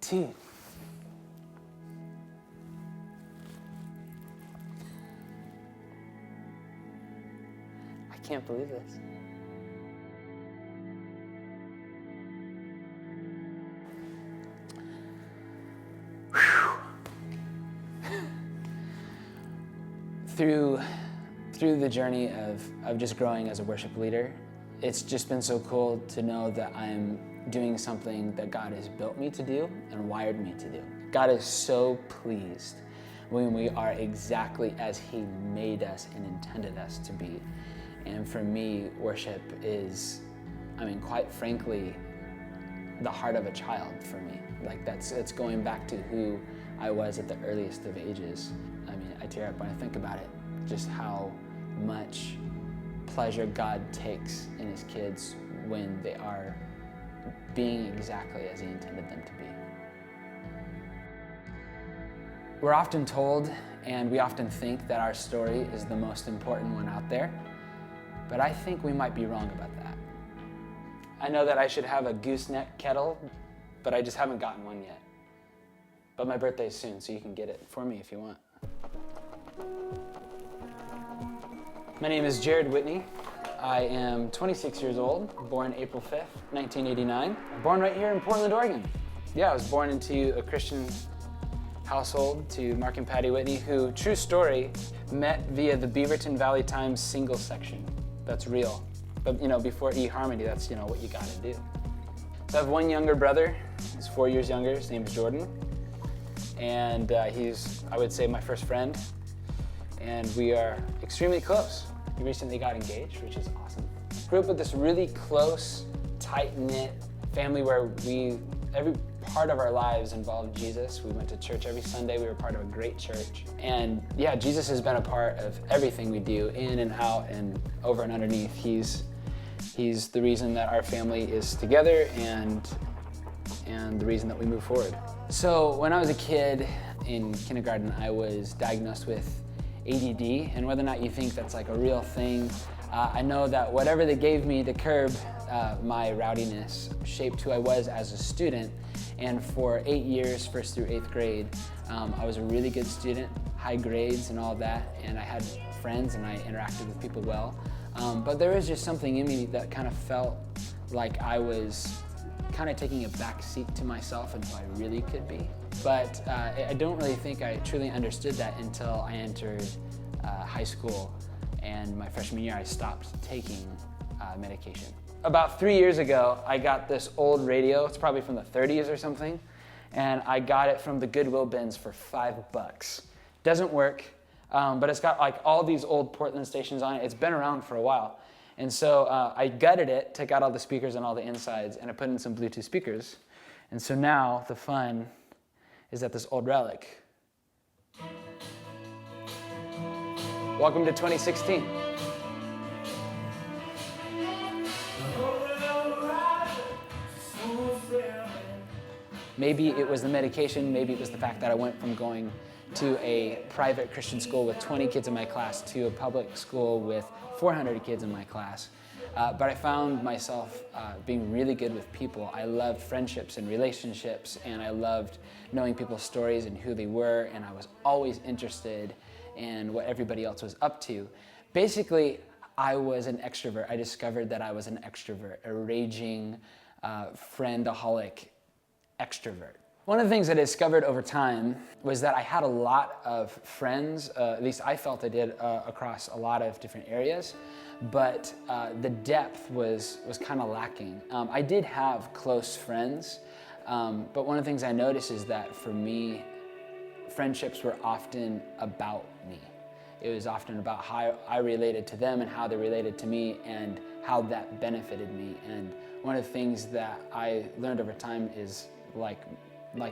2. I can't believe this. Through the journey of just growing as a worship leader, it's just been so cool to know that I'm doing something that God has built me to do and wired me to do. God is so pleased when we are exactly as He made us and intended us to be. And for me, worship is, quite frankly, the heart of a child for me. It's going back to who I was at the earliest of ages. I tear up when I think about it, just how much pleasure God takes in His kids when they are being exactly as He intended them to be. We're often told, and we often think, that our story is the most important one out there, but I think we might be wrong about that. I know that I should have a gooseneck kettle, but I just haven't gotten one yet. But my birthday's soon, so you can get it for me if you want. My name is Whitney. I am 26 years old, born April 5th, 1989. Born right here in Portland, Oregon. Yeah, I was born into a Christian household to Mark and Patty Whitney, who, true story, met via the Beaverton Valley Times single section. That's real. But before eHarmony, that's what you gotta do. So I have one younger brother. He's 4 years younger. His name is Jordan. And he's, I would say, my first friend. And we are extremely close. We recently got engaged, which is awesome. Grew up with this really close, tight-knit family where every part of our lives involved Jesus. We went to church every Sunday. We were part of a great church. And yeah, Jesus has been a part of everything we do, in and out and over and underneath. He's the reason that our family is together and the reason that we move forward. So when I was a kid in kindergarten, I was diagnosed with ADD, and whether or not you think that's like a real thing, I know that whatever they gave me to curb my rowdiness shaped who I was as a student. And for 8 years, 1st through 8th grade, I was a really good student, high grades and all that, and I had friends and I interacted with people well. But there was just something in me that kind of felt like I was kind of taking a back seat to myself and who I really could be. But I don't really think I truly understood that until I entered high school, and my freshman year I stopped taking medication. About 3 years ago, I got this old radio. It's probably from the 30s or something, and I got it from the Goodwill bins for $5. Doesn't work, but it's got like all these old Portland stations on it. It's been around for a while. And so I gutted it, took out all the speakers and all the insides, and I put in some Bluetooth speakers. And so now the fun is at this old relic. Welcome to 2016. Maybe it was the medication, maybe it was the fact that I went from going to a private Christian school with 20 kids in my class to a public school with 400 kids in my class. But I found myself being really good with people. I loved friendships and relationships, and I loved knowing people's stories and who they were, and I was always interested in what everybody else was up to. Basically, I was an extrovert. I discovered that I was an extrovert, a raging, friendaholic extrovert. One of the things I discovered over time was that I had a lot of friends, at least I felt I did, across a lot of different areas, but the depth was kind of lacking. I did have close friends, but one of the things I noticed is that for me, friendships were often about me. It was often about how I related to them and how they related to me and how that benefited me. And one of the things that I learned over time is like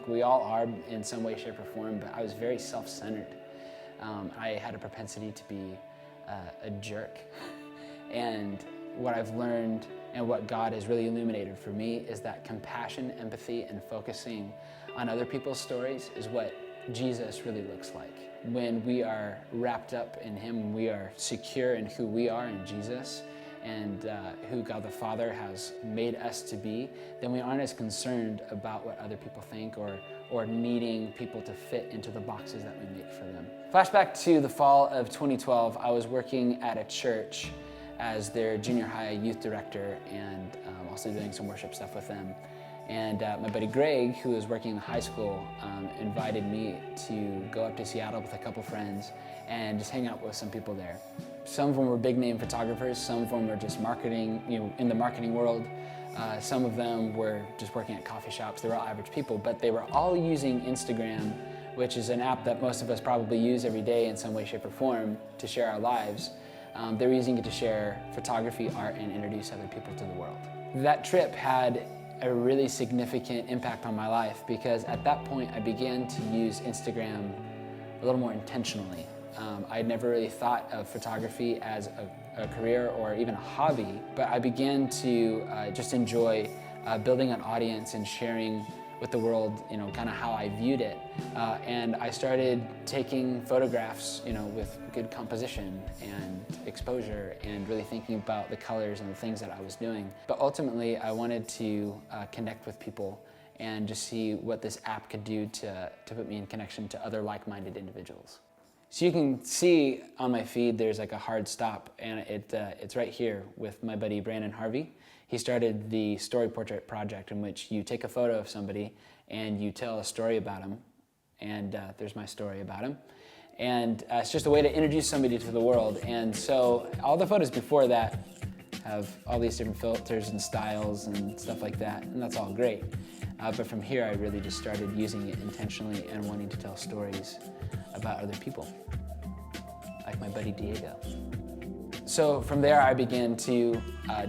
we all are in some way, shape, or form, but I was very self-centered. I had a propensity to be a jerk. And what I've learned and what God has really illuminated for me is that compassion, empathy, and focusing on other people's stories is what Jesus really looks like. When we are wrapped up in Him, we are secure in who we are in Jesus, and who God the Father has made us to be, then we aren't as concerned about what other people think or needing people to fit into the boxes that we make for them. Flashback to the fall of 2012, I was working at a church as their junior high youth director and also doing some worship stuff with them. And my buddy Greg, who was working in the high school, invited me to go up to Seattle with a couple friends and just hang out with some people there. Some of them were big name photographers, some of them were just marketing, in the marketing world. Some of them were just working at coffee shops. They were all average people, but they were all using Instagram, which is an app that most of us probably use every day in some way, shape, or form to share our lives. They were using it to share photography, art, and introduce other people to the world. That trip had a really significant impact on my life because at that point I began to use Instagram a little more intentionally. I had never really thought of photography as a career or even a hobby, but I began to just enjoy building an audience and sharing with the world, kind of how I viewed it. And I started taking photographs, with good composition and exposure and really thinking about the colors and the things that I was doing. But ultimately, I wanted to connect with people and just see what this app could do to put me in connection to other like-minded individuals. So you can see on my feed, there's like a hard stop, and it's right here with my buddy Brandon Harvey. He started the Story Portrait Project, in which you take a photo of somebody and you tell a story about him. And there's my story about him. And it's just a way to introduce somebody to the world. And so all the photos before that have all these different filters and styles and stuff like that, and that's all great. But from here, I really just started using it intentionally and wanting to tell stories about other people, like my buddy Diego. So from there, I began to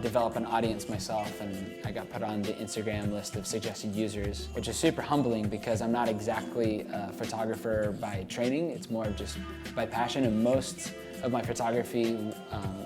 develop an audience myself, and I got put on the Instagram list of suggested users, which is super humbling because I'm not exactly a photographer by training. It's more of just by passion, and most of my photography,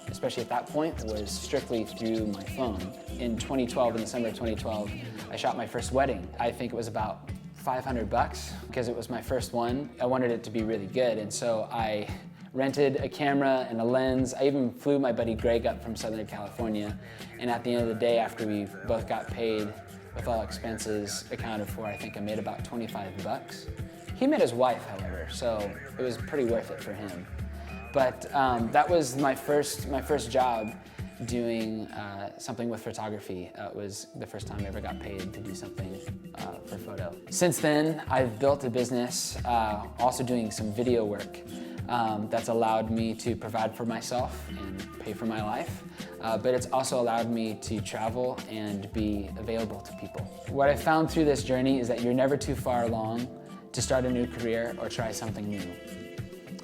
especially at that point, was strictly through my phone. In 2012, in the summer of 2012, I shot my first wedding. I think it was about $500 because it was my first one. I wanted it to be really good, and so I rented a camera and a lens. I even flew my buddy Greg up from Southern California, and at the end of the day, after we both got paid with all expenses accounted for, I think I made about $25. He met his wife, however, so it was pretty worth it for him. But that was my first job doing something with photography. It was the first time I ever got paid to do something for photo. Since then, I've built a business, also doing some video work. That's allowed me to provide for myself and pay for my life, but it's also allowed me to travel and be available to people. What I found through this journey is that you're never too far along to start a new career or try something new.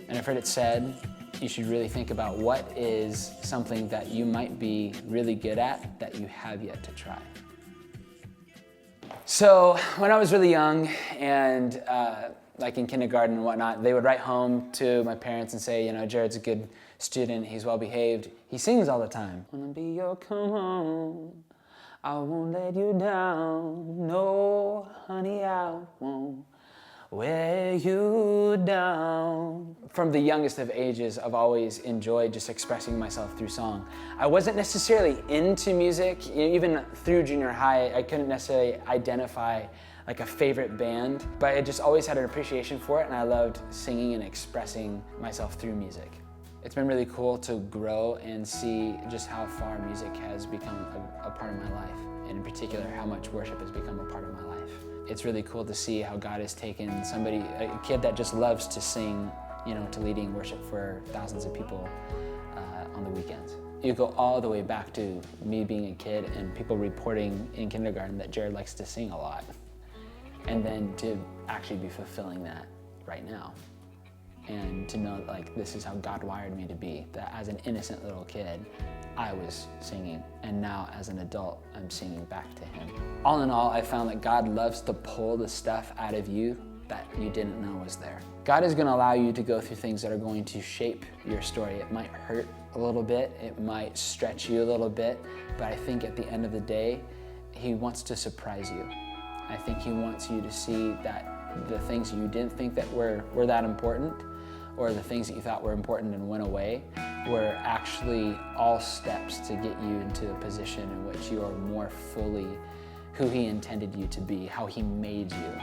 And I've heard it said, you should really think about what is something that you might be really good at that you have yet to try. So when I was really young and like in kindergarten and whatnot, they would write home to my parents and say, Jared's a good student, he's well behaved, he sings all the time. Wanna be your come home, I won't let you down, no honey I won't wear you down. From the youngest of ages, I've always enjoyed just expressing myself through song. I wasn't necessarily into music, even through junior high, I couldn't necessarily identify like a favorite band, but I just always had an appreciation for it, and I loved singing and expressing myself through music. It's been really cool to grow and see just how far music has become a part of my life, and in particular, how much worship has become a part of my life. It's really cool to see how God has taken a kid that just loves to sing, to leading worship for thousands of people on the weekends. You go all the way back to me being a kid and people reporting in kindergarten that Jared likes to sing a lot. And then to actually be fulfilling that right now. And to know this is how God wired me to be, that as an innocent little kid, I was singing, and now as an adult, I'm singing back to him. All in all, I found that God loves to pull the stuff out of you that you didn't know was there. God is gonna allow you to go through things that are going to shape your story. It might hurt a little bit, it might stretch you a little bit, but I think at the end of the day, He wants to surprise you. I think He wants you to see that the things you didn't think that were that important, or the things that you thought were important and went away, were actually all steps to get you into a position in which you are more fully who he intended you to be, how he made you.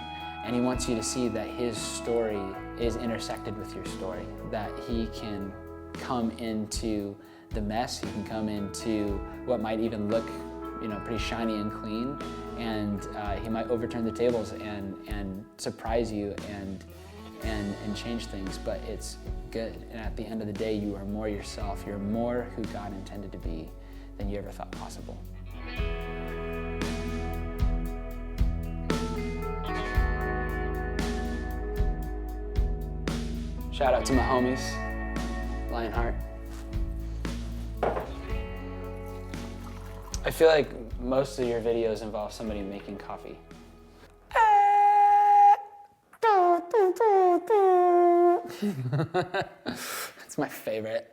And he wants you to see that his story is intersected with your story, that he can come into the mess, he can come into what might even look, pretty shiny and clean, and he might overturn the tables and surprise you and change things, but it's good. And at the end of the day, you are more yourself. You're more who God intended to be than you ever thought possible. Shout out to my homies, Lionheart. I feel like most of your videos involve somebody making coffee. That's my favorite.